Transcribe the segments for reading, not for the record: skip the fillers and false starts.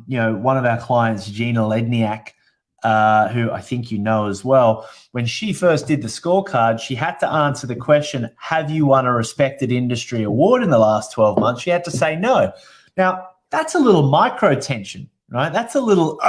One of our clients, Gina Ledniak, who I think you know as well, when she first did the scorecard, she had to answer the question, have you won a respected industry award in the last 12 months? She had to say no. Now, that's a little micro tension, right? That's a little,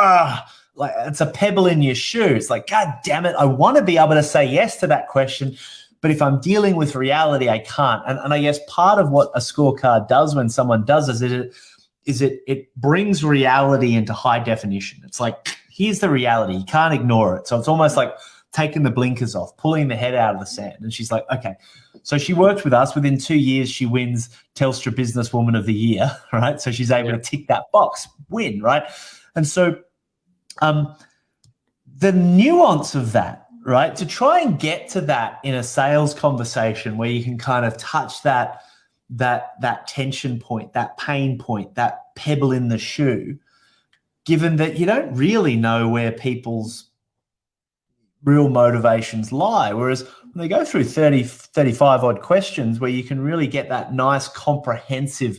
like it's a pebble in your shoe. It's like, God damn it, I want to be able to say yes to that question, but if I'm dealing with reality, I can't. And I guess part of what a scorecard does when someone does is it brings reality into high definition. It's like, here's the reality. You can't ignore it. So it's almost like taking the blinkers off, pulling the head out of the sand. And she's like, okay. So she worked with us. Within 2 years, she wins Telstra Businesswoman of the Year, right? So she's able to tick that box, win, right? And so the nuance of that, right, to try and get to that in a sales conversation where you can kind of touch that tension point, that pain point, that pebble in the shoe, given that you don't really know where people's real motivations lie. Whereas when they go through 30, 35 odd questions where you can really get that nice comprehensive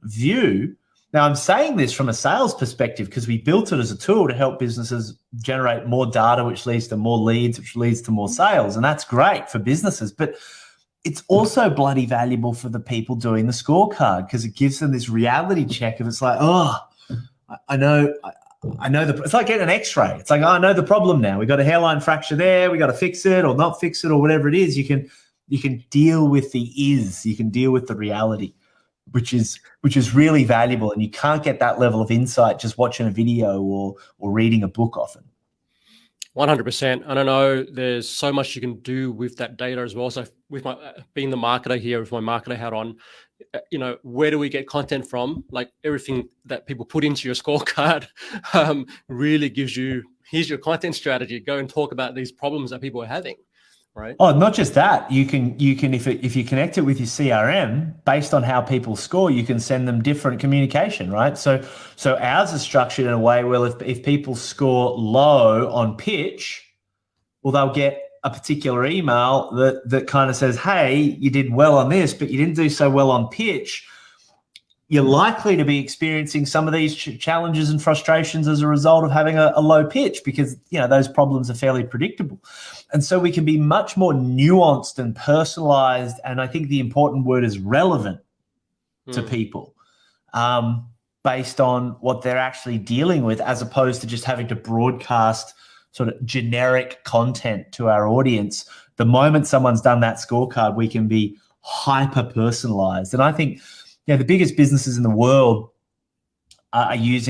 view. Now, I'm saying this from a sales perspective because we built it as a tool to help businesses generate more data, which leads to more leads, which leads to more sales. And that's great for businesses. But it's also bloody valuable for the people doing the scorecard because it gives them this reality check of it's like, oh, I know it's like getting an x-ray. It's like, oh, I know the problem now. We got a hairline fracture there. We got to fix it or not fix it or whatever it is. You can deal with you can deal with the reality, which is really valuable. And you can't get that level of insight just watching a video or reading a book often. 100%. And I know there's so much you can do with that data as well. So with my being the marketer here, with my marketer hat on, where do we get content from? Like everything that people put into your scorecard really gives you, here's your content strategy. Go and talk about these problems that people are having, right? Oh, not just that. You can if you connect it with your CRM based on how people score, you can send them different communication, right? So ours is structured in a way where if people score low on pitch, well, they'll get a particular email that kind of says, hey, you did well on this, but you didn't do so well on pitch. You're likely to be experiencing some of these challenges and frustrations as a result of having a low pitch because, those problems are fairly predictable. And so we can be much more nuanced and personalized. And I think the important word is relevant to people based on what they're actually dealing with, as opposed to just having to broadcast sort of generic content to our audience. The moment someone's done that scorecard, we can be hyper personalized. And I think, the biggest businesses in the world are using